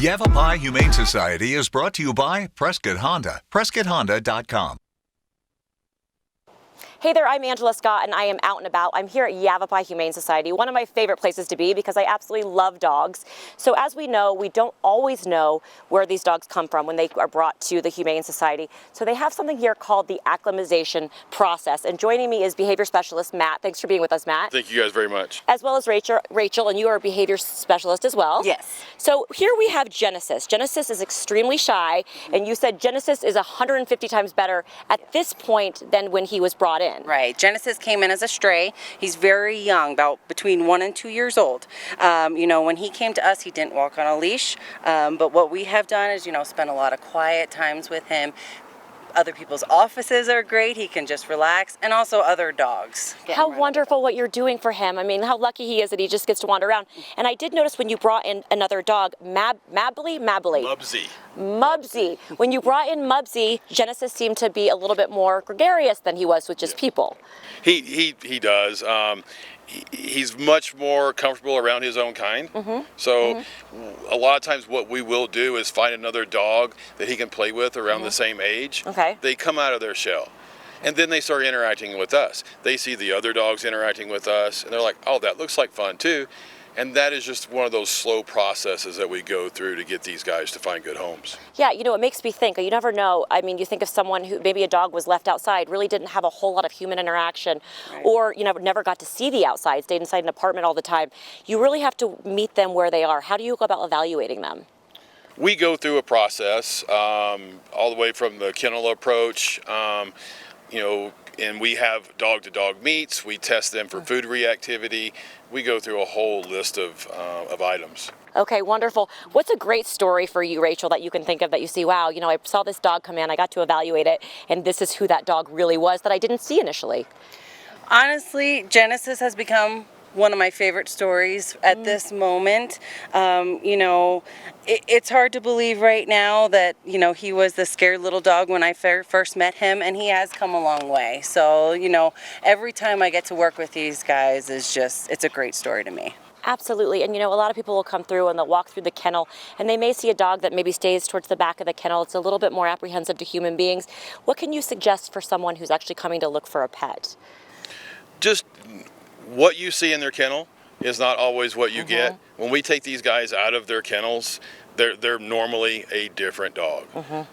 Yavapai Humane Society is brought to you by Prescott Honda, PrescottHonda.com. Hey there, I'm Angela Scott and I am out and about. I'm here at Yavapai Humane Society, one of my favorite places to be because I absolutely love dogs. So as we know, we don't always know where these dogs come from when they are brought to the Humane Society. So they have something here called the acclimation process. And joining me is behavior specialist Matt. Thanks for being with us, Matt. Thank you guys very much. As well as Rachel, and you are a behavior specialist as well. Yes. So here we have Genesis. Genesis is extremely shy, and you said Genesis is 150 times better at this point than when he was brought in. Right. Genesis came in as a stray. He's very young, about between 1 and 2 years old. When he came to us, he didn't walk on a leash. But what we have done is, spend a lot of quiet times with him. Other people's offices are great. He can just relax, and also other dogs. How wonderful what you're doing for him. I mean, how lucky he is that he just gets to wander around. And I did notice when you brought in another dog, Mubsy. When you brought in Mubsy, Genesis seemed to be a little bit more gregarious than he was with just people. He does. He's much more comfortable around his own kind. A lot of times what we will do is find another dog that he can play with around the same age. Okay. They come out of their shell. And then they start interacting with us. They see the other dogs interacting with us, and they're like, oh, that looks like fun too. And that is just one of those slow processes that we go through to get these guys to find good homes. Yeah, it makes me think, you never know. I mean, you think of someone who maybe a dog was left outside, really didn't have a whole lot of human interaction, right. Or, never got to see the outside, stayed inside an apartment all the time. You really have to meet them where they are. How do you go about evaluating them? We go through a process, all the way from the kennel approach, and we have dog-to-dog meets. We test them for food reactivity. We go through a whole list of items. Okay, wonderful. What's a great story for you, Rachel, that you can think of that you see, wow, I saw this dog come in, I got to evaluate it, and this is who that dog really was that I didn't see initially? Honestly, Genesis has become one of my favorite stories at this moment. It's hard to believe right now that, he was the scared little dog when I first met him, and he has come a long way. So, every time I get to work with these guys it's a great story to me. Absolutely. And a lot of people will come through and they'll walk through the kennel and they may see a dog that maybe stays towards the back of the kennel. It's a little bit more apprehensive to human beings. What can you suggest for someone who's actually coming to look for a pet? Just what you see in their kennel is not always what you get. When we take these guys out of their kennels, they're normally a different dog.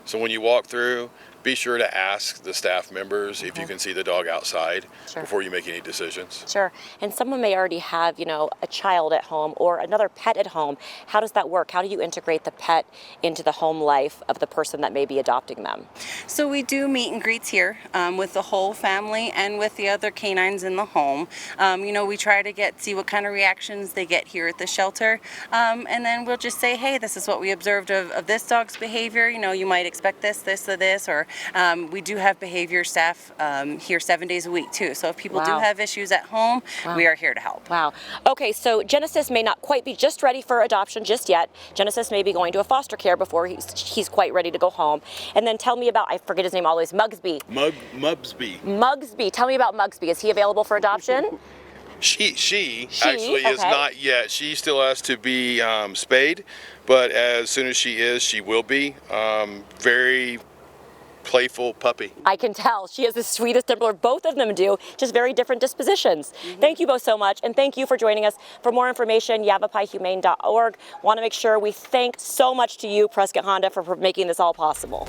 So when you walk through, be sure to ask the staff members if you can see the dog outside before you make any decisions. Sure. And someone may already have, a child at home or another pet at home. How does that work? How do you integrate the pet into the home life of the person that may be adopting them? So we do meet and greets here with the whole family and with the other canines in the home. We try to see what kind of reactions they get here at the shelter. And then we'll just say, hey, this is what we observed of this dog's behavior. You might expect this, or this, or we do have behavior staff here 7 days a week too. So if people do have issues at home, we are here to help. Wow. Okay, so Genesis may not quite be just ready for adoption just yet. Genesis may be going to a foster care before he's quite ready to go home. And then tell me about, I forget his name always, Mubsy. Mubsy. Tell me about Mubsy. Is he available for adoption? She actually is not yet. She still has to be spayed, but as soon as she will be. Very playful puppy. I can tell. She has the sweetest temper. Both of them do. Just very different dispositions. Thank you both so much. And thank you for joining us. For more information, yavapaihumane.org. Want to make sure we thank so much to you, Prescott Honda, for making this all possible.